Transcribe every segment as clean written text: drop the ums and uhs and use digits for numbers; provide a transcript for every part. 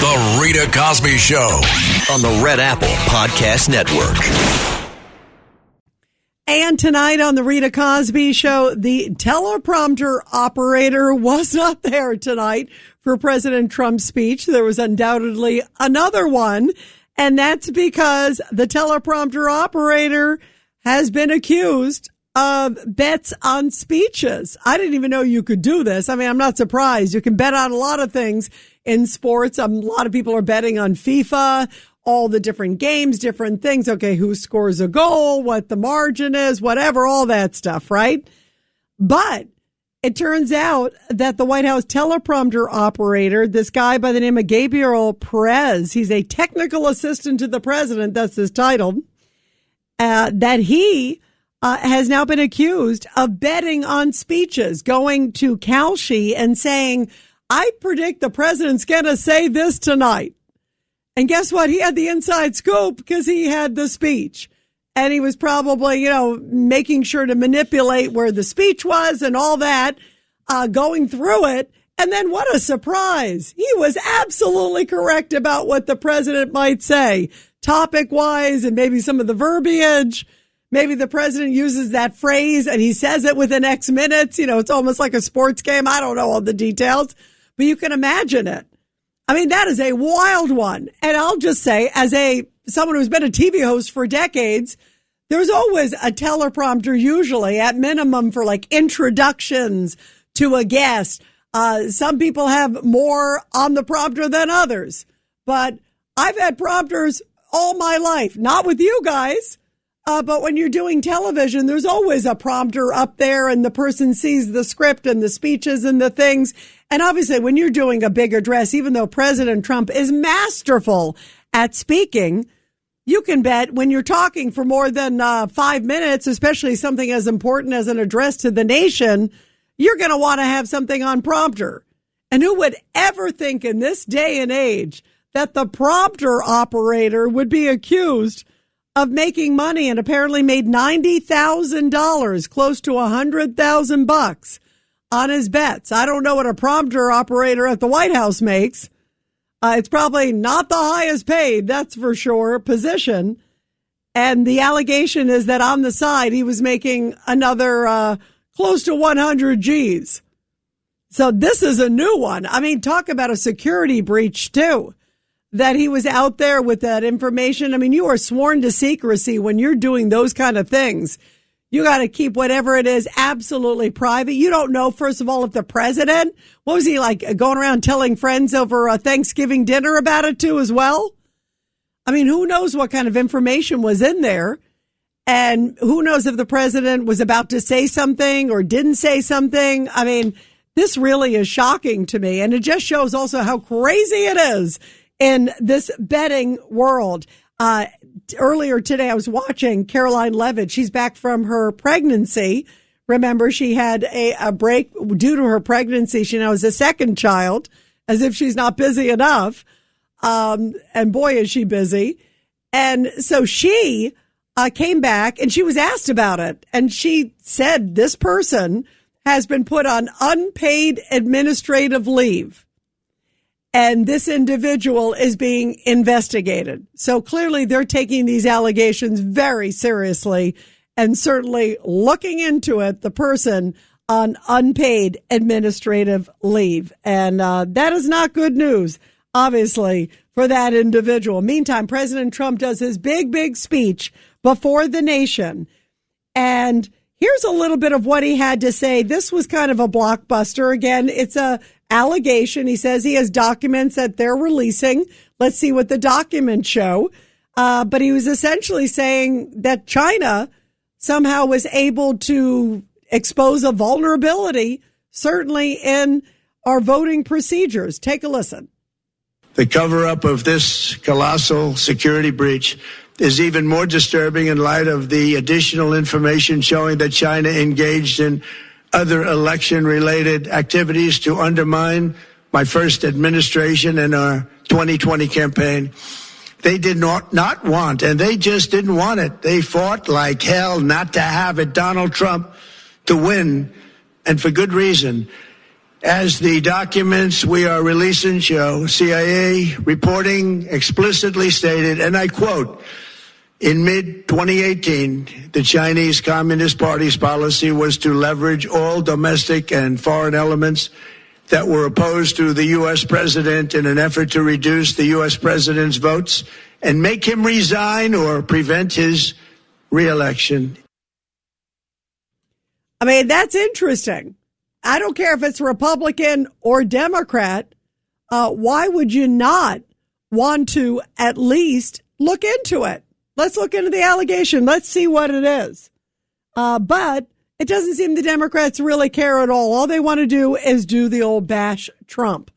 The Rita Cosby Show on the Red Apple Podcast Network. And tonight on the Rita Cosby Show, the teleprompter operator was not there tonight for President Trump's speech. There was undoubtedly another one, and that's because the teleprompter operator has been accused of bets on speeches. I didn't even know you could do this. I mean, I'm not surprised. You can bet on a lot of things in sports. A lot of people are betting on FIFA, all the different games, different things. Okay, who scores a goal, what the margin is, whatever, all that stuff, right? But it turns out that the White House teleprompter operator, this guy by the name of Gabriel Perez, he's a technical assistant to the president, that's his title, that he has now been accused of betting on speeches, going to Kalshi and saying, I predict the president's going to say this tonight. And guess what? He had the inside scoop because he had the speech. And he was probably, making sure to manipulate where the speech was and all that, going through it. And then what a surprise. He was absolutely correct about what the president might say, topic-wise, and maybe some of the verbiage. Maybe the president uses that phrase and he says it within X minutes. It's almost like a sports game. I don't know all the details, but you can imagine it. I mean, that is a wild one. And I'll just say, as someone who's been a TV host for decades, there's always a teleprompter, usually at minimum, for like introductions to a guest. Some people have more on the prompter than others, but I've had prompters all my life, not with you guys. But when you're doing television, there's always a prompter up there and the person sees the script and the speeches and the things. And obviously, when you're doing a big address, even though President Trump is masterful at speaking, you can bet when you're talking for more than 5 minutes, especially something as important as an address to the nation, you're going to want to have something on prompter. And who would ever think in this day and age that the prompter operator would be accused of making money, and apparently made $90,000, close to $100,000 on his bets. I don't know what a prompter operator at the White House makes. It's probably not the highest paid, that's for sure, position. And the allegation is that on the side, he was making another close to 100 G's. So this is a new one. I mean, talk about a security breach, too. That he was out there with that information. I mean, you are sworn to secrecy when you're doing those kind of things. You got to keep whatever it is absolutely private. You don't know, first of all, if the president, what was he like going around telling friends over a Thanksgiving dinner about it too as well? I mean, who knows what kind of information was in there? And who knows if the president was about to say something or didn't say something? I mean, this really is shocking to me. And it just shows also how crazy it is in this betting world. Earlier today, I was watching Caroline Levitt. She's back from her pregnancy. Remember, she had a break due to her pregnancy. She now has a second child, as if she's not busy enough. And boy, is she busy. And so she came back and she was asked about it. And she said this person has been put on unpaid administrative leave. And this individual is being investigated. So clearly they're taking these allegations very seriously and certainly looking into it, the person on unpaid administrative leave. And that is not good news, obviously, for that individual. Meantime, President Trump does his big speech before the nation. And here's a little bit of what he had to say. This was kind of a blockbuster. Again, it's a allegation. He says he has documents that they're releasing. Let's see what the documents show. But he was essentially saying that China somehow was able to expose a vulnerability, certainly in our voting procedures. Take a listen. The cover-up of this colossal security breach is even more disturbing in light of the additional information showing that China engaged in other election-related activities to undermine my first administration and our 2020 campaign. They did not want, and they just didn't want it. They fought like hell not to have it, Donald Trump, to win, and for good reason. As the documents we are releasing show, CIA reporting explicitly stated, and I quote, in mid-2018, the Chinese Communist Party's policy was to leverage all domestic and foreign elements that were opposed to the U.S. president in an effort to reduce the U.S. president's votes and make him resign or prevent his re-election. I mean, that's interesting. I don't care if it's Republican or Democrat. Why would you not want to at least look into it? Let's look into the allegation. Let's see what it is. But it doesn't seem the Democrats really care at all. All they want to do is do the old bash Trump.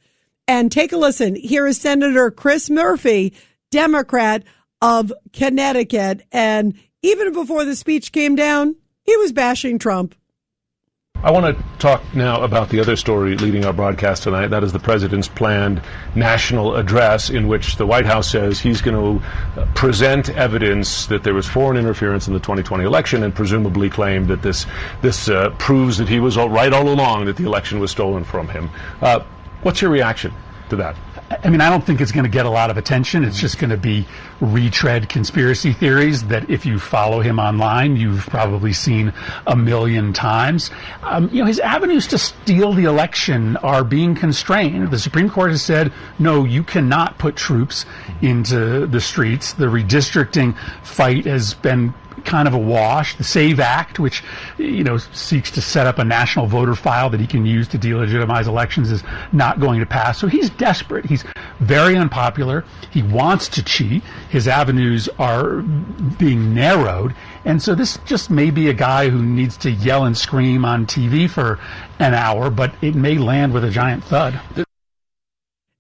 And take a listen. Here is Senator Chris Murphy, Democrat of Connecticut. And even before the speech came down, he was bashing Trump. I want to talk now about the other story leading our broadcast tonight. That is the president's planned national address in which the White House says he's going to present evidence that there was foreign interference in the 2020 election and presumably claim that this proves that he was right all along, that the election was stolen from him. What's your reaction to that? I mean, I don't think it's going to get a lot of attention. It's just going to be retread conspiracy theories that if you follow him online, you've probably seen a million times. His avenues to steal the election are being constrained. The Supreme Court has said, no, you cannot put troops into the streets. The redistricting fight has been kind of a wash. The SAVE Act, which, seeks to set up a national voter file that he can use to delegitimize elections, is not going to pass. So he's desperate. He's very unpopular. He wants to cheat. His avenues are being narrowed. And so this just may be a guy who needs to yell and scream on TV for an hour, but it may land with a giant thud.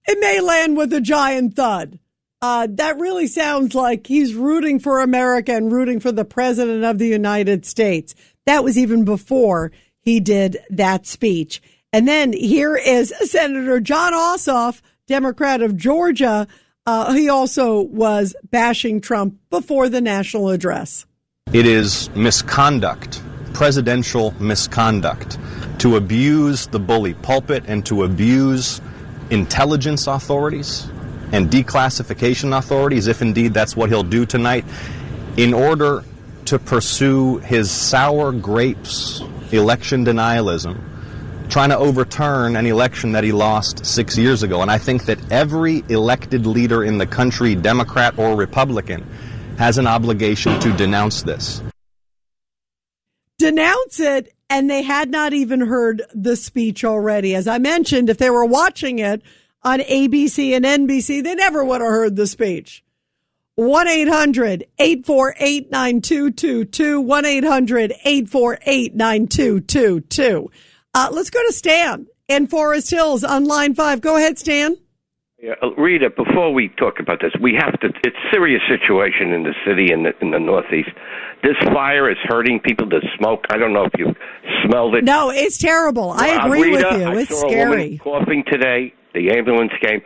It may land with a giant thud. That really sounds like he's rooting for America and rooting for the president of the United States. That was even before he did that speech. And then here is Senator Jon Ossoff, Democrat of Georgia. He also was bashing Trump before the national address. It is misconduct, presidential misconduct, to abuse the bully pulpit and to abuse intelligence authorities and declassification authorities, if indeed that's what he'll do tonight, in order to pursue his sour grapes election denialism, trying to overturn an election that he lost 6 years ago. And I think that every elected leader in the country, Democrat or Republican, has an obligation to denounce this. Denounce it, and they had not even heard the speech already. As I mentioned, if they were watching it on ABC and NBC, they never would have heard the speech. 1-800-848-9222, 1-800-848-9222. Let's go to Stan in Forest Hills on line 5. Go ahead, Stan. Yeah, Rita, before we talk about this, we have to, it's a serious situation in the city in the Northeast. This fire is hurting people. The smoke, I don't know if you smelled it. No, it's terrible. I agree Rita, with you. It's scary. I saw a woman coughing today. The ambulance came.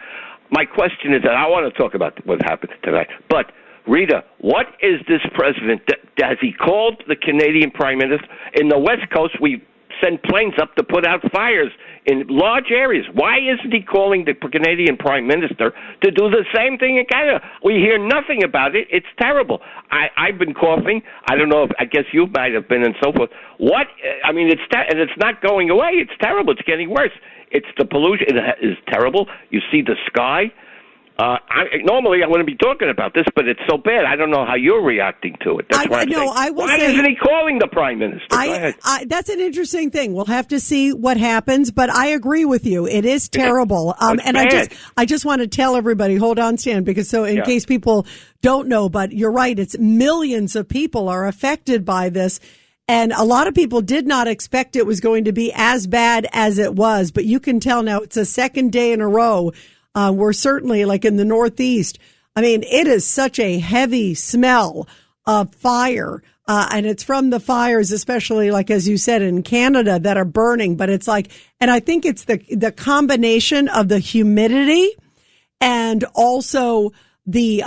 My question is that I want to talk about what happened tonight. But, Rita, what is this president? Has he called the Canadian Prime Minister? In the West Coast, we send planes up to put out fires in large areas. Why isn't he calling the Canadian Prime Minister to do the same thing in Canada? We hear nothing about it. It's terrible. I've been coughing. I don't know if, I guess you might have been and so forth. What? I mean, and it's not going away. It's terrible. It's getting worse. It's the pollution. It is terrible. You see the sky. Normally I wouldn't be talking about this, but it's so bad. I don't know how you're reacting to it. That's why isn't he calling the Prime Minister? Go ahead. That's an interesting thing. We'll have to see what happens, but I agree with you. It is terrible. And I just want to tell everybody, hold on, Stan, because in case people don't know, but you're right. It's millions of people are affected by this. And a lot of people did not expect it was going to be as bad as it was, but you can tell now it's a second day in a row. We're certainly like in the Northeast. I mean, it is such a heavy smell of fire. And it's from the fires, especially like, as you said, in Canada that are burning. But it's like, and I think it's the combination of the humidity and also the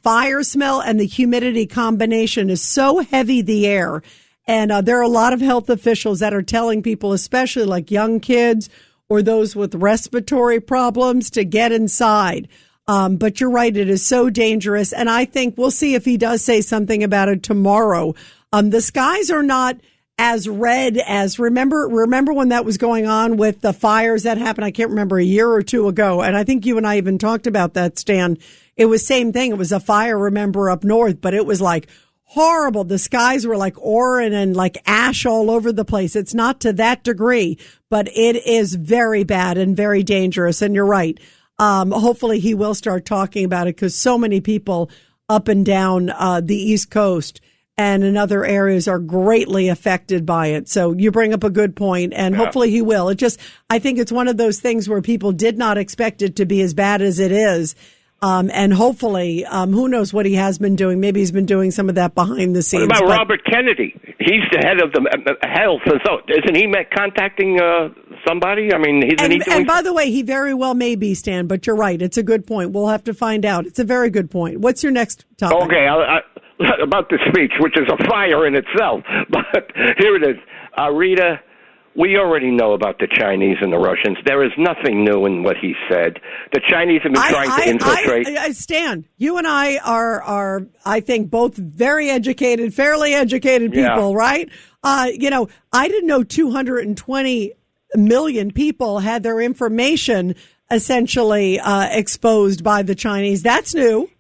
fire smell and the humidity combination is so heavy, the air. And there are a lot of health officials that are telling people, especially like young kids or those with respiratory problems, to get inside. But you're right, it is so dangerous. And I think we'll see if he does say something about it tomorrow. The skies are not as red as remember when that was going on with the fires that happened, I can't remember, a year or two ago. And I think you and I even talked about that, Stan. It was same thing. It was a fire, remember, up north, but it was like horrible. The skies were like orange and like ash all over the place. It's not to that degree, but it is very bad and very dangerous. And you're right. Hopefully he will start talking about it, because so many people up and down the East Coast and in other areas are greatly affected by it. So you bring up a good point, and hopefully he will. I think it's one of those things where people did not expect it to be as bad as it is. And hopefully, who knows what he has been doing. Maybe he's been doing some of that behind the scenes. What about Robert Kennedy? He's the head of the health. And so isn't he contacting somebody? I mean, and by the way, he very well may be, Stan, but you're right. It's a good point. We'll have to find out. It's a very good point. What's your next topic? Okay, about the speech, which is a fire in itself. But here it is. Rita, we already know about the Chinese and the Russians. There is nothing new in what he said. The Chinese have been trying to infiltrate. Stan, you and I are, I think, both very educated, fairly educated people, right? I didn't know 220 million people had their information essentially exposed by the Chinese. That's new.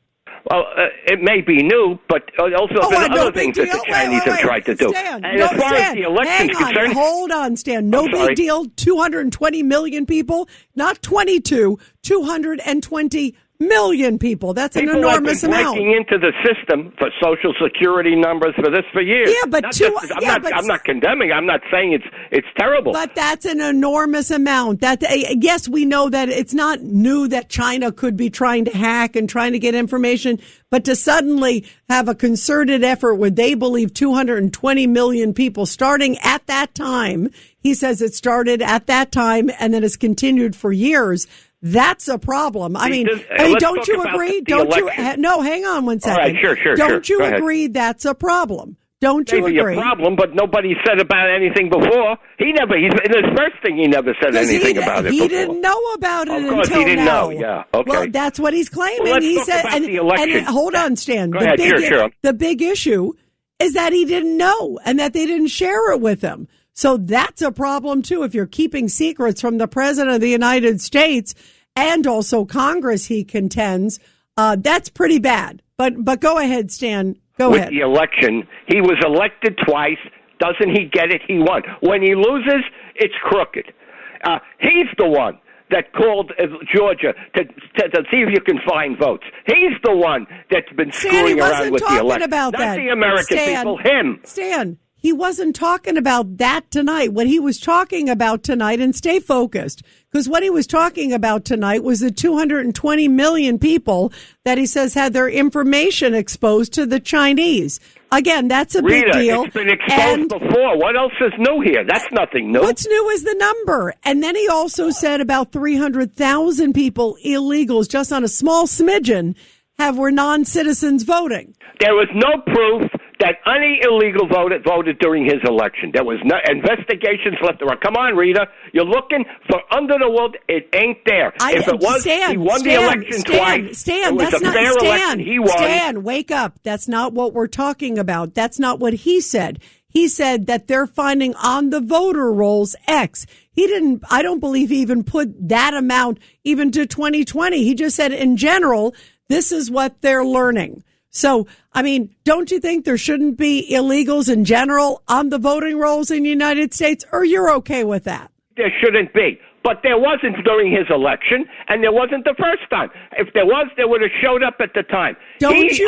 Well, it may be new, but also other things that the Chinese have tried to do. Stan, and as far as the election's concerned... Hold on, Stan. No big deal. 220 million people, not 22, 220 million people. That's an enormous amount. People have been breaking into the system for Social Security numbers for years. Yeah, but I'm not condemning. I'm not saying it's terrible. But that's an enormous amount. Yes, we know that it's not new that China could be trying to hack and trying to get information, but to suddenly have a concerted effort where they believe 220 million people starting at that time, he says it started at that time and then has continued for years. That's a problem. I mean, don't you agree? No, hang on one second. All right, sure. Don't you agree that's a problem? Don't you agree? Maybe a problem, but nobody said about anything before. In his first thing, he never said anything about it before. He didn't know about it until now. Of course, he didn't know, yeah. Okay. Well, that's what he's claiming. Well, let's talk about the election. And hold on, Stan. Go ahead, sure. The big issue is that he didn't know and that they didn't share it with him. So that's a problem, too. If you're keeping secrets from the President of the United States and also Congress, he contends, that's pretty bad. But go ahead, Stan. Go ahead. With the election, he was elected twice. Doesn't he get it? He won. When he loses, it's crooked. He's the one that called Georgia to see if you can find votes. He's the one that's been screwing around with the election. Not the American people, him. Stan, he wasn't talking about that tonight. What he was talking about tonight, and stay focused, because what he was talking about tonight was the 220 million people that he says had their information exposed to the Chinese. Again, that's a big deal. It's been exposed before. What else is new here? That's nothing new. What's new is the number. And then he also said about 300,000 people, illegals, just on a small smidgen, were non-citizens voting. There was no proof that any illegal voted during his election. There was no investigations left around. Come on, Rita. You're looking for under the wood. It ain't there. If it was, he won the election twice. Stan, it was a fair election. He won. Stan, wake up. That's not what we're talking about. That's not what he said. He said that they're finding on the voter rolls X. I don't believe he even put that amount even to 2020. He just said in general, this is what they're learning. So, I mean, don't you think there shouldn't be illegals in general on the voting rolls in the United States, or you're okay with that? There shouldn't be. But there wasn't during his election, and there wasn't the first time. If there was, they would have showed up at the time. Don't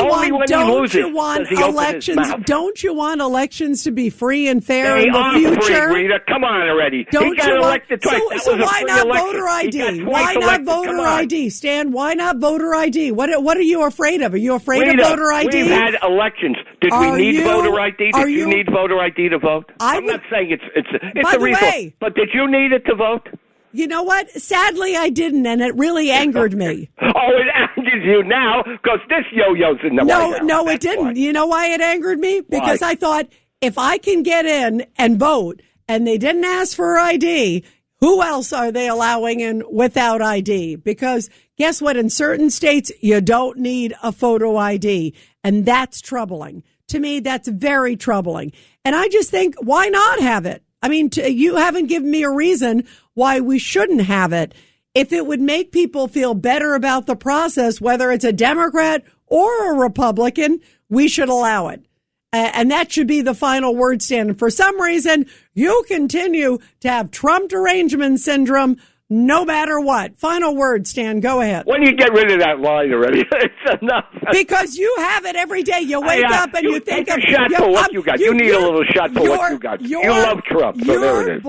you want elections to be free and fair in the future? Free, Rita. Come on already. Don't he got elected twice. So why not voter ID? Why not voter ID? Stan, why not voter ID? What are you afraid of? Are you afraid of voter ID? We've had elections. Did we need voter ID? Did you need voter ID to vote? I'm not saying it's a reason. But did you need it to vote? You know what? Sadly, I didn't, and it really angered me. Oh, it angers you now because this yo-yo's in the White House. No, it didn't. Why. You know why it angered me? Because I thought if I can get in and vote and they didn't ask for ID, who else are they allowing in without ID? Because guess what? In certain states, you don't need a photo ID. And that's troubling. To me, that's very troubling. And I just think, why not have it? I mean, you haven't given me a reason why we shouldn't have it. If it would make people feel better about the process, whether it's a Democrat or a Republican, we should allow it. And that should be the final word, Stan. And for some reason, you continue to have Trump derangement syndrome no matter what. Final word, Stan. Go ahead. When you get rid of that line already, it's enough. Because you have it every day. You wake up and you think of... Take a shot for what you got. You need a little shot for what you got. You love Trump, so there it is.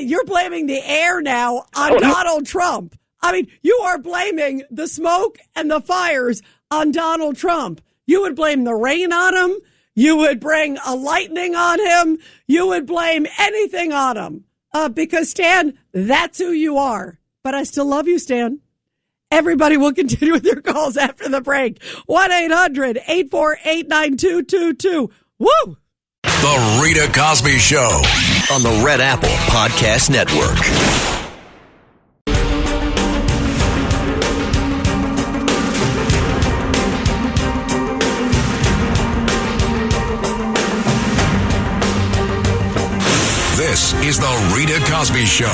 You're blaming the air now on Donald Trump. I mean, you are blaming the smoke and the fires on Donald Trump. You would blame the rain on him. You would bring a lightning on him. You would blame anything on him. Because, Stan, that's who you are. But I still love you, Stan. Everybody will continue with your calls after the break. 1-800-848-9222. Woo! The Rita Cosby Show on the Red Apple Podcast Network. This is the Rita Cosby Show.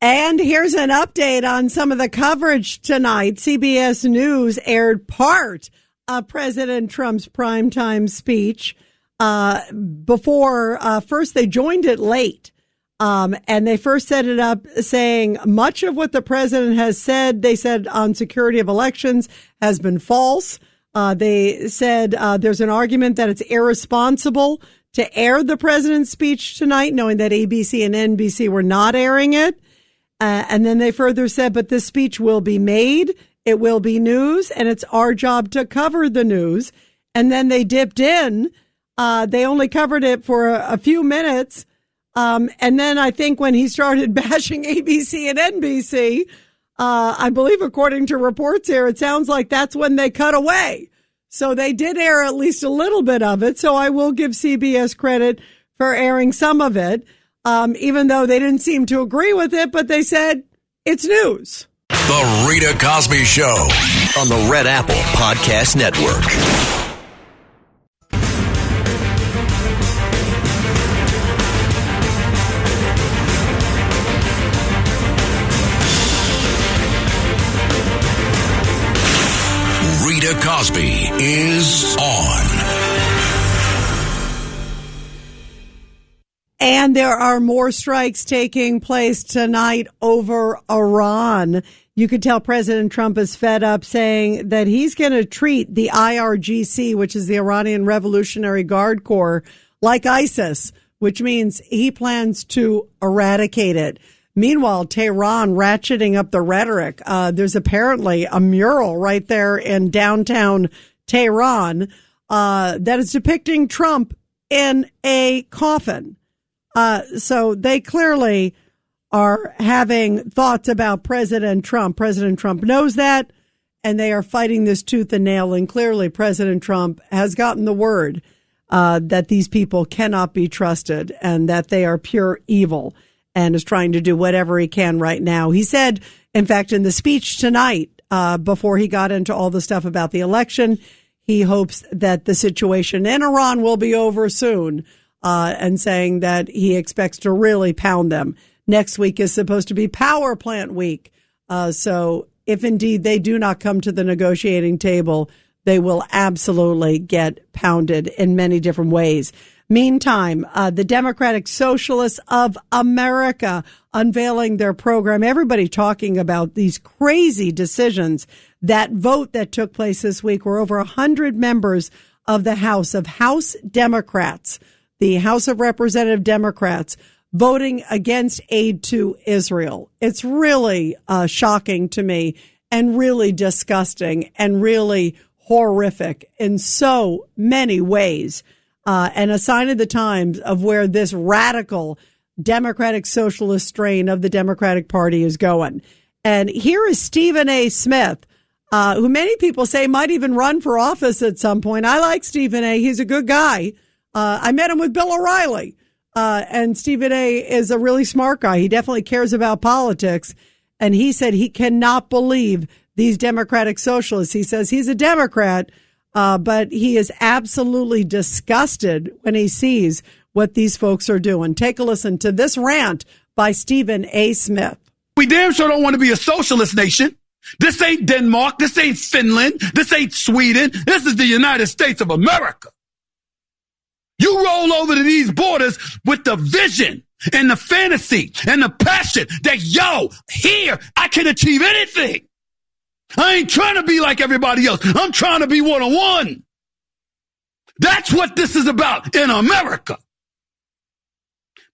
And here's an update on some of the coverage tonight. CBS News aired part of President Trump's primetime speech before first they joined it late. And they first set it up saying much of what the president has said, they said on security of elections, has been false. They said there's an argument that it's irresponsible to air the president's speech tonight, knowing that ABC and NBC were not airing it. And then they further said, but this speech will be made. It will be news, and it's our job to cover the news. And then they dipped in. They only covered it for a few minutes. And then I think when he started bashing ABC and NBC, I believe, according to reports here, it sounds like that's when they cut away. So they did air at least a little bit of it. So I will give CBS credit for airing some of it, even though they didn't seem to agree with it. But they said it's news. The Rita Cosby Show on the Red Apple Podcast Network. Rita Cosby is on. And there are more strikes taking place tonight over Iran. You could tell President Trump is fed up, saying that he's going to treat the IRGC, which is the Iranian Revolutionary Guard Corps, like ISIS, which means he plans to eradicate it. Meanwhile, Tehran ratcheting up the rhetoric. There's apparently a mural right there in downtown Tehran that is depicting Trump in a coffin. So they clearly are having thoughts about President Trump. President Trump knows that, and they are fighting this tooth and nail. And clearly President Trump has gotten the word that these people cannot be trusted and that they are pure evil, and is trying to do whatever he can right now. He said, in fact, in the speech tonight, before he got into all the stuff about the election, he hopes that the situation in Iran will be over soon, and saying that he expects to really pound them. Next week is supposed to be power plant week. So if indeed they do not come to the negotiating table, they will absolutely get pounded in many different ways. Meantime, the Democratic Socialists of America unveiling their program. Everybody talking about these crazy decisions. That vote that took place this week, where over 100 members of the House Democrats, the House of Representative Democrats, voting against aid to Israel. It's really shocking to me, and really disgusting, and really horrific in so many ways. And a sign of the times of where this radical Democratic Socialist strain of the Democratic Party is going. And here is Stephen A. Smith who many people say might even run for office at some point. I like Stephen A. He's a good guy. I met him with Bill O'Reilly. And Stephen A. is a really smart guy. He definitely cares about politics. And he said he cannot believe these Democratic socialists. He says he's a Democrat, but he is absolutely disgusted when he sees what these folks are doing. Take a listen to this rant by Stephen A. Smith. We damn sure don't want to be a socialist nation. This ain't Denmark. This ain't Finland. This ain't Sweden. This is the United States of America. You roll over to these borders with the vision and the fantasy and the passion that, here, I can achieve anything. I ain't trying to be like everybody else. I'm trying to be one-on-one. That's what this is about in America.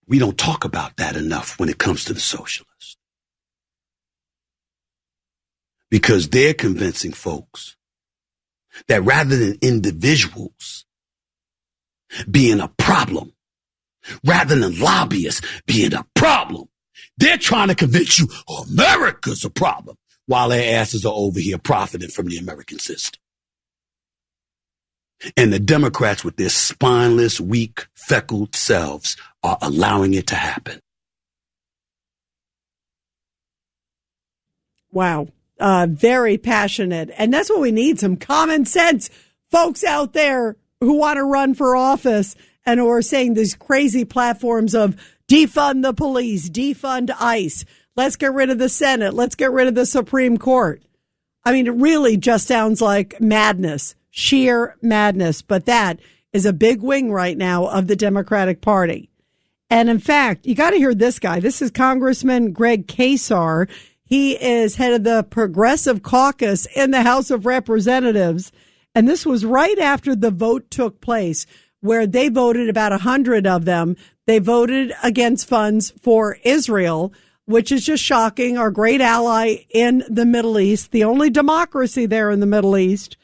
We don't talk about that enough when it comes to the socialists. Because they're convincing folks that rather than individuals being a problem, rather than lobbyists being a problem, they're trying to convince you America's a problem while their asses are over here profiting from the American system. And the Democrats with their spineless, weak, feckled selves are allowing it to happen. Wow. Very passionate. And that's what we need, some common sense folks out there who want to run for office and who are saying these crazy platforms of defund the police, defund ICE, let's get rid of the Senate, let's get rid of the Supreme Court. I mean, it really just sounds like madness, sheer madness. But that is a big wing right now of the Democratic Party. And in fact, you got to hear this guy. This is Congressman Greg Kasar. He is head of the Progressive Caucus in the House of Representatives. And this was right after the vote took place where they voted, about 100 of them. They voted against funds for Israel, which is just shocking. Our great ally in the Middle East, the only democracy there in the Middle East.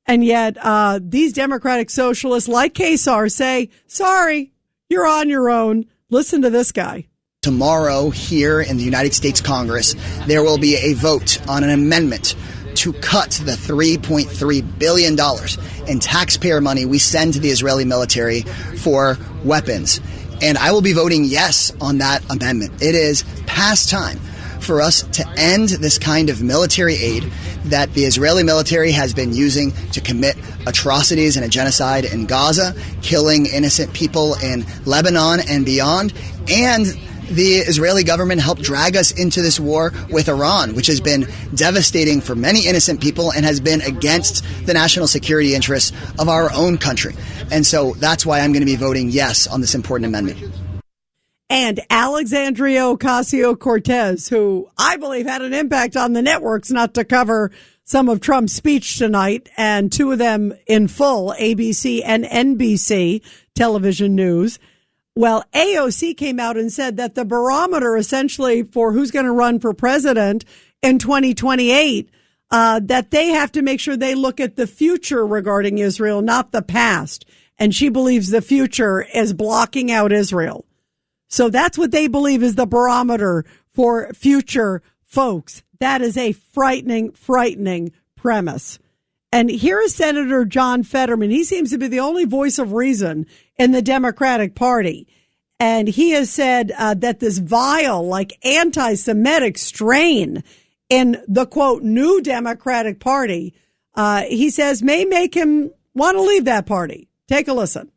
And yet these Democratic socialists like Kasar say, sorry, you're on your own. Listen to this guy. Tomorrow here in the United States Congress, there will be a vote on an amendment to cut the $3.3 billion in taxpayer money we send to the Israeli military for weapons. And I will be voting yes on that amendment. It is past time for us to end this kind of military aid that the Israeli military has been using to commit atrocities and a genocide in Gaza, killing innocent people in Lebanon and beyond. And the Israeli government helped drag us into this war with Iran, which has been devastating for many innocent people and has been against the national security interests of our own country. And so that's why I'm going to be voting yes on this important amendment. And Alexandria Ocasio-Cortez, who I believe had an impact on the networks not to cover some of Trump's speech tonight, and two of them in full, ABC and NBC television news. Well, AOC came out and said that the barometer essentially for who's going to run for president in 2028, that they have to make sure they look at the future regarding Israel, not the past. And she believes the future is blocking out Israel. So that's what they believe is the barometer for future folks. That is a frightening, frightening premise. And here is Senator John Fetterman. He seems to be the only voice of reason in the Democratic Party. And he has said that this vile, like anti-Semitic strain in the, quote, new Democratic Party, he says may make him want to leave that party. Take a listen.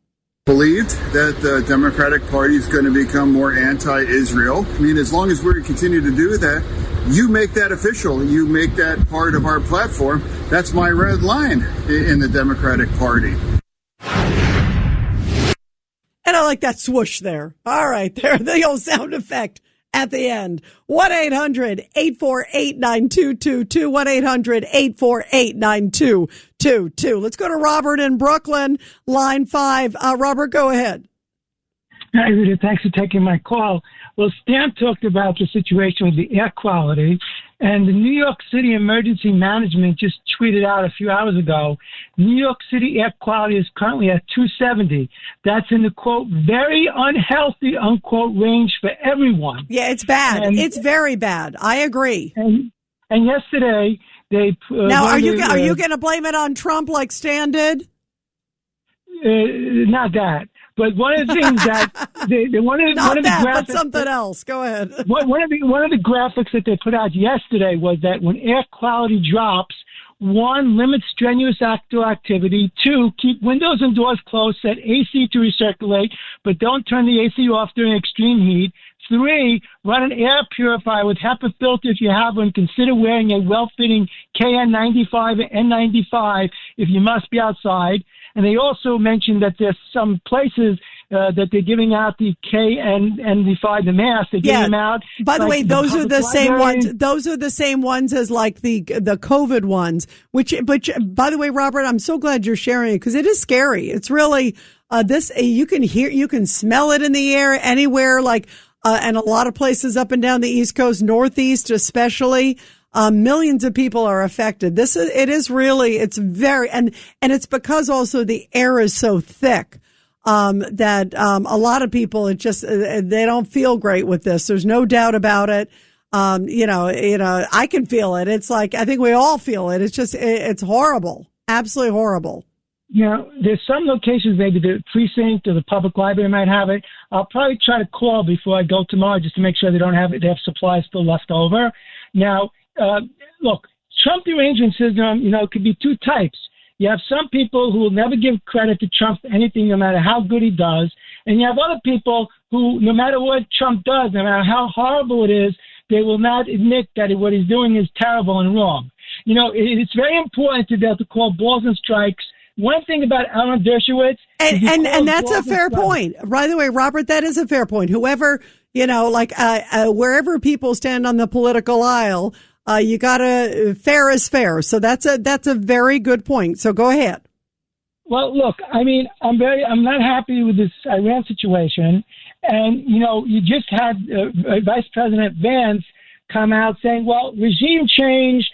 Believed that the Democratic Party is going to become more anti-Israel. I mean, as long as we continue to do that, you make that official. You make that part of our platform. That's my red line in the Democratic Party. And I like that swoosh there. All right, there, the old sound effect at the end. 1-800-848-9222. 1-800-848-9222. Let's go to Robert in Brooklyn, line 5. Robert, go ahead. Hi, Rita. Thanks for taking my call. Well, Stan talked about the situation with the air quality, and the New York City Emergency Management just tweeted out a few hours ago, New York City air quality is currently at 270. That's in the, quote, very unhealthy, unquote, range for everyone. Yeah, it's bad. It's very bad. I agree. And yesterday, Now, are you going to blame it on Trump like Stan did? Not that. But one of the things that but something else. Go ahead. One of the graphics that they put out yesterday was that when air quality drops, 1, limit strenuous outdoor activity. 2, keep windows and doors closed. Set AC to recirculate, but don't turn the AC off during extreme heat. 3, run an air purifier with HEPA filter if you have one. Consider wearing a well-fitting KN95 or N95 if you must be outside. And they also mentioned that there's some places that they're giving out the KN95, the mask. They're giving them out. By the way, those are the same ones. Those are the same ones as like the COVID ones. Which, by the way, Robert, I'm so glad you're sharing it because it is scary. It's really this. You can smell it in the air anywhere. Like and a lot of places up and down the East Coast, Northeast especially. Millions of people are affected. It's very, and it's because also the air is so thick, that, a lot of people, they don't feel great with this. There's no doubt about it. I can feel it. It's like, I think we all feel it. It's horrible. Absolutely horrible. There's some locations, maybe the precinct or the public library might have it. I'll probably try to call before I go tomorrow just to make sure they have supplies still left over. Now, look, Trump derangement syndrome, could be 2 types. You have some people who will never give credit to Trump for anything, no matter how good he does. And you have other people who, no matter what Trump does, no matter how horrible it is, they will not admit that what he's doing is terrible and wrong. It's very important to be able to call balls and strikes. One thing about Alan Dershowitz, and that's a fair point. By the way, Robert, that is a fair point. Whoever, wherever people stand on the political aisle, you gotta, fair is fair. So that's a very good point. So go ahead. Well, look, I'm not happy with this Iran situation. And, you just had Vice President Vance come out saying, well, regime change,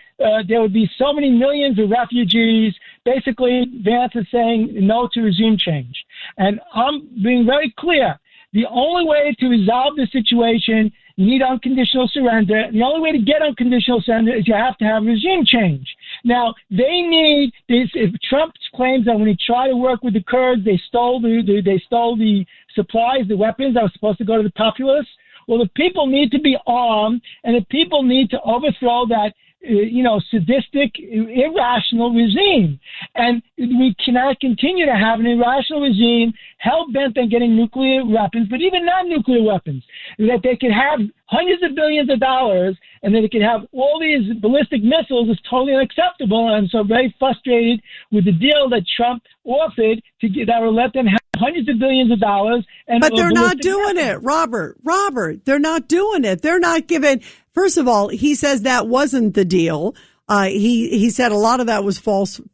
there would be so many millions of refugees. Basically, Vance is saying no to regime change. And I'm being very clear. The only way to resolve the situation, you need unconditional surrender. The only way to get unconditional surrender is you have to have regime change. Now, they need this. If Trump claims that when he tried to work with the Kurds, they stole the supplies, the weapons that were supposed to go to the populace. Well, the people need to be armed, and the people need to overthrow that sadistic, irrational regime. And we cannot continue to have an irrational regime hell-bent on getting nuclear weapons, but even non-nuclear weapons, that they can have hundreds of billions of dollars and that they can have all these ballistic missiles is totally unacceptable. And I'm so very frustrated with the deal that Trump offered that will let them have hundreds of billions of dollars. But they're not doing it, Robert. They're not doing it. They're not giving. First of all, he says that wasn't the deal. He said a lot of that was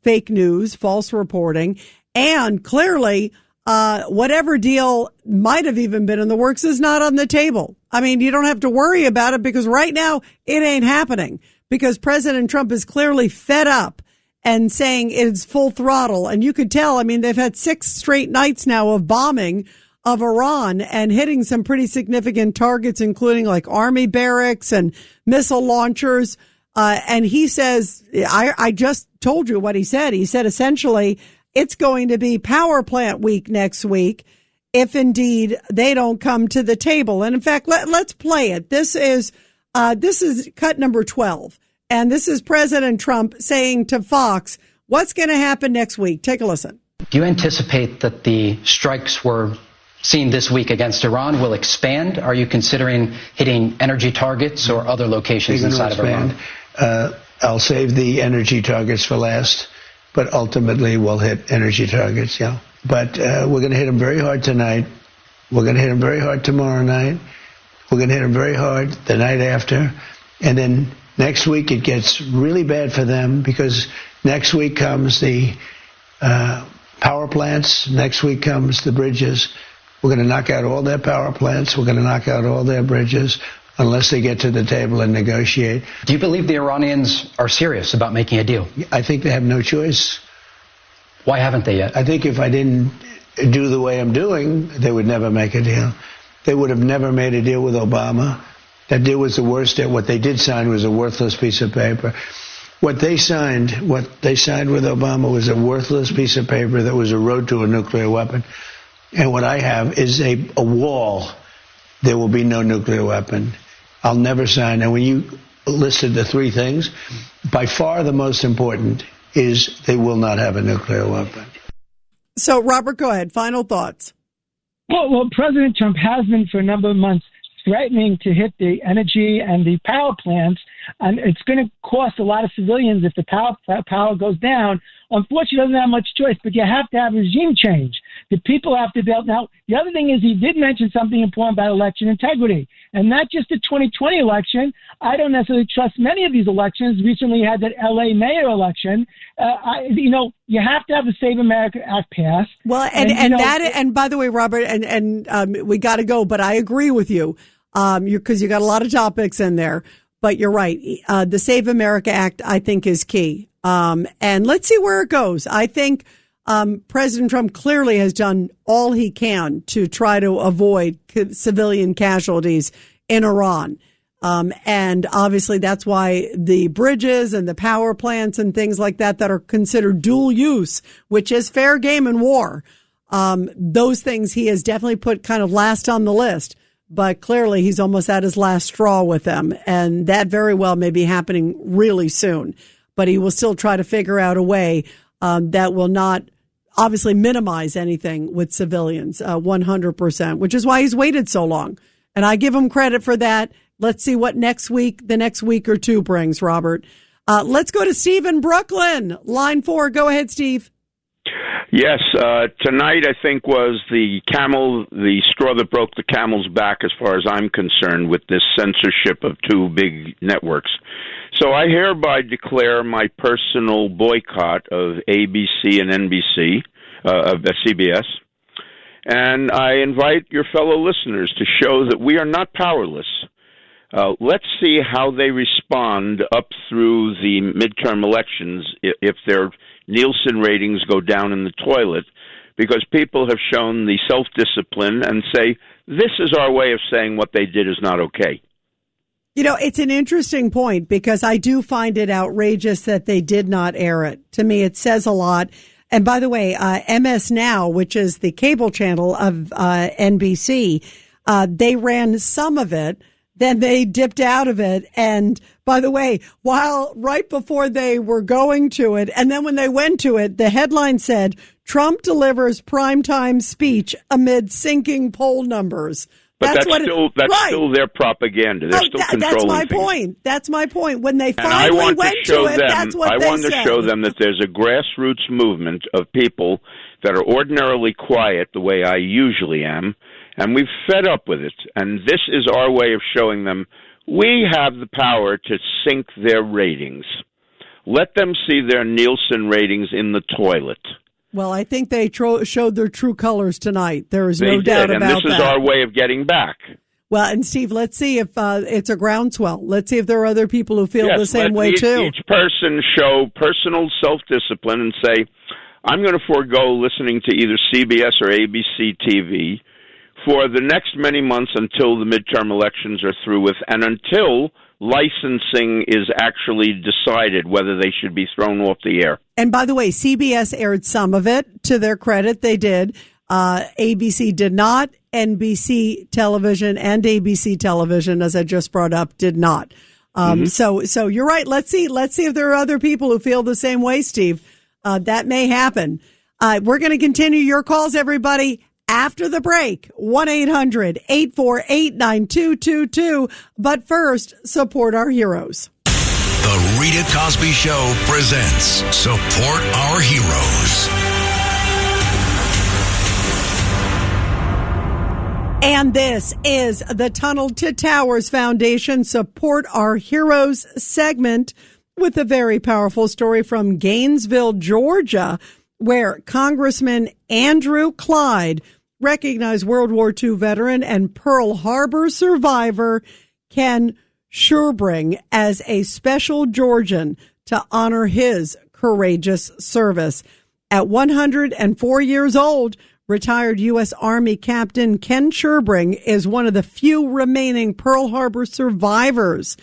fake news, false reporting, and clearly, whatever deal might have even been in the works is not on the table. You don't have to worry about it because right now it ain't happening because President Trump is clearly fed up and saying it's full throttle. And you could tell, they've had 6 straight nights now of bombing of Iran and hitting some pretty significant targets, including like army barracks and missile launchers. And he says, I just told you what he said. He said, essentially, it's going to be power plant week next week if indeed they don't come to the table. And in fact, let's play it. This is cut number 12. And this is President Trump saying to Fox, what's going to happen next week? Take a listen. Do you anticipate that the strikes we're seeing this week against Iran will expand? Are you considering hitting energy targets or other locations inside of Iran? I'll save the energy targets for last, but ultimately we'll hit energy targets, yeah. But we're going to hit them very hard tonight. We're going to hit them very hard tomorrow night. We're going to hit them very hard the night after. And then next week it gets really bad for them because next week comes the power plants. Next week comes the bridges. We're going to knock out all their power plants. We're going to knock out all their bridges unless they get to the table and negotiate. Do you believe the Iranians are serious about making a deal? I think they have no choice. Why haven't they yet? I think if I didn't do the way I'm doing, they would never make a deal. They would have never made a deal with Obama. That deal was the worst deal. What they did sign was a worthless piece of paper. What they signed with Obama was a worthless piece of paper that was a road to a nuclear weapon. And what I have is a wall. There will be no nuclear weapon. I'll never sign. And when you listed the three things, by far the most important is they will not have a nuclear weapon. So, Robert, go ahead. Final thoughts. Well, President Trump has been for a number of months threatening to hit the energy and the power plants, and it's going to cost a lot of civilians if the power goes down. Unfortunately, he doesn't have much choice, but you have to have regime change. The people have to build. Now, the other thing is he did mention something important about election integrity, and not just the 2020 election. I don't necessarily trust many of these elections. Recently, you had that L.A. mayor election. You have to have the Save America Act passed. Well, and by the way, Robert, and we got to go, but I agree with you because you got a lot of topics in there. But you're right. The Save America Act, I think, is key. And let's see where it goes. I think President Trump clearly has done all he can to try to avoid civilian casualties in Iran. And obviously that's why the bridges and the power plants and things like that are considered dual use, which is fair game in war. Those things he has definitely put kind of last on the list. But clearly he's almost at his last straw with them. And that very well may be happening really soon. But he will still try to figure out a way that will not obviously minimize anything with civilians 100%, which is why he's waited so long. And I give him credit for that. Let's see what the next week or two brings, Robert. Let's go to Steve in Brooklyn. Line 4. Go ahead, Steve. Yes, tonight I think was the straw that broke the camel's back as far as I'm concerned with this censorship of two big networks. So I hereby declare my personal boycott of ABC and NBC, of CBS, and I invite your fellow listeners to show that we are not powerless. Let's see how they respond up through the midterm elections if their Nielsen ratings go down in the toilet, because people have shown the self-discipline and say, this is our way of saying what they did is not okay. You know, it's an interesting point because I do find it outrageous that they did not air it. To me, it says a lot. And by the way, MS Now, which is the cable channel of NBC, they ran some of it. Then they dipped out of it. And by the way, right before they were going to it, and then when they went to it, the headline said, Trump delivers primetime speech amid sinking poll numbers. But that's still their propaganda. They're still controlling things. That's my point. When they finally went to it, that's what they said. I want to show them that there's a grassroots movement of people that are ordinarily quiet the way I usually am, and we've fed up with it. And this is our way of showing them we have the power to sink their ratings. Let them see their Nielsen ratings in the toilet. Well, I think they showed their true colors tonight. There is no doubt about that. And this is our way of getting back. Well, and Steve, let's see if it's a groundswell. Let's see if there are other people who feel the same way too. Each person show personal self-discipline and say, I'm going to forego listening to either CBS or ABC TV for the next many months until the midterm elections are through with, and until licensing is actually decided whether they should be thrown off the air. And by the way, CBS aired some of it. To their credit, they did. ABC did not. NBC television and ABC television, as I just brought up, did not. So you're right. Let's see if there are other people who feel the same way, Steve. That may happen. We're going to continue your calls, everybody, after the break. 1-800-848-9222. But first, support our heroes. The Rita Cosby Show presents Support Our Heroes. And this is the Tunnel to Towers Foundation Support Our Heroes segment with a very powerful story from Gainesville, Georgia, where Congressman Andrew Clyde recognized World War II veteran and Pearl Harbor survivor Ken Schurbring as a special Georgian to honor his courageous service. At 104 years old, retired U.S. Army Captain Ken Schurbring is one of the few remaining Pearl Harbor survivors.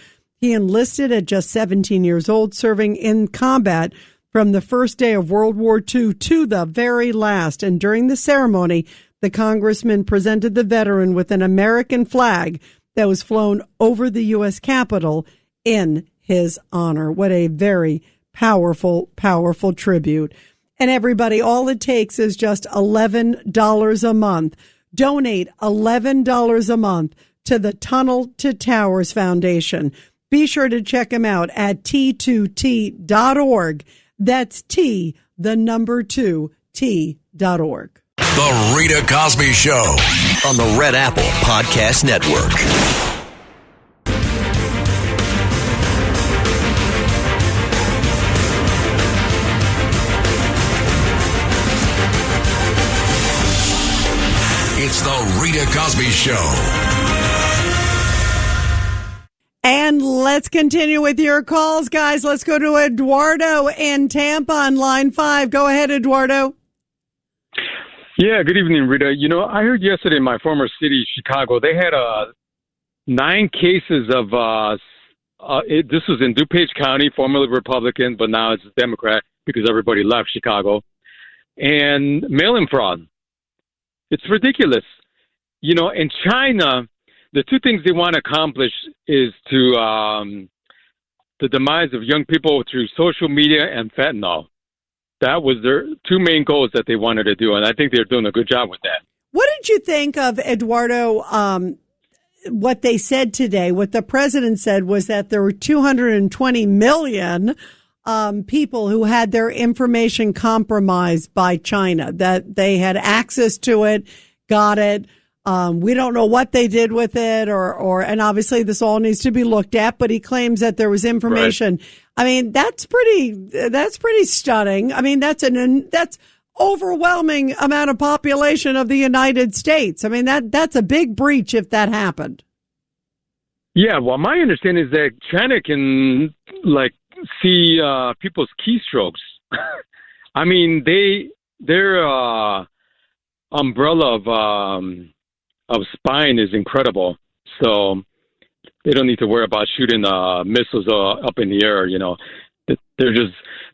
He enlisted at just 17 years old, serving in combat from the first day of World War II to the very last. And during the ceremony, the congressman presented the veteran with an American flag that was flown over the U.S. Capitol in his honor. What a very powerful, powerful tribute. And everybody, all it takes is just $11 a month. Donate $11 a month to the Tunnel to Towers Foundation. Be sure to check them out at T2T.org. That's T, the number 2, T.org. The Rita Cosby Show on the Red Apple Podcast Network. It's the Rita Cosby Show. And let's continue with your calls, guys. Let's go to Eduardo in Tampa on line 5. Go ahead, Eduardo. Yeah, good evening, Rita. You know, I heard yesterday in my former city, Chicago, they had 9 cases of, this was in DuPage County, formerly Republican, but now it's Democrat because everybody left Chicago, and mail-in fraud. It's ridiculous. You know, in China, the 2 things they want to accomplish is to the demise of young people through social media and fentanyl. That was their 2 main goals that they wanted to do, and I think they're doing a good job with that. What did you think of, Eduardo, what they said today? What the president said was that there were 220 million people who had their information compromised by China, that they had access to it, got it. We don't know what they did with it, and obviously this all needs to be looked at, but he claims that there was information. Right. I mean, that's pretty stunning. I mean, that's overwhelming amount of population of the United States. I mean, that's a big breach if that happened. Yeah, well, my understanding is that China can see people's keystrokes. I mean, their umbrella of spying is incredible. So they don't need to worry about shooting missiles up in the air. You know, they're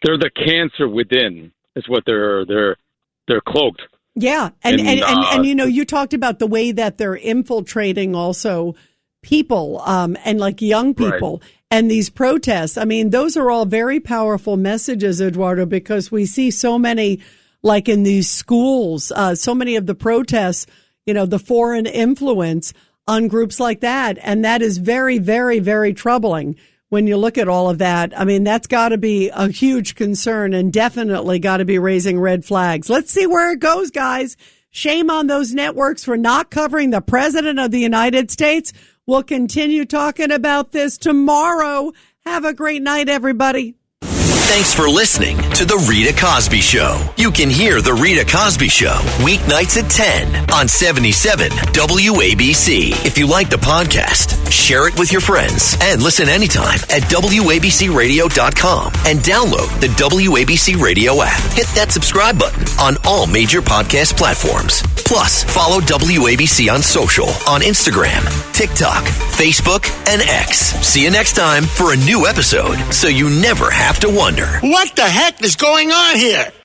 the cancer within. Is what they're cloaked. Yeah, and you know, you talked about the way that they're infiltrating also people and like young people. Right. And these protests, I mean, those are all very powerful messages, Eduardo, because we see so many, like in these schools, so many of the protests, you know, the foreign influence on groups like that. And that is very, very, very troubling when you look at all of that. I mean, that's got to be a huge concern and definitely got to be raising red flags. Let's see where it goes, guys. Shame on those networks for not covering the president of the United States. We'll continue talking about this tomorrow. Have a great night, everybody. Thanks for listening to The Rita Cosby Show. You can hear The Rita Cosby Show weeknights at 10 on 77 WABC. If you like the podcast, share it with your friends and listen anytime at WABCRadio.com and download the WABC Radio app. Hit that subscribe button on all major podcast platforms. Plus, follow WABC on social on Instagram, TikTok, Facebook, and X. See you next time for a new episode so you never have to wonder. What the heck is going on here?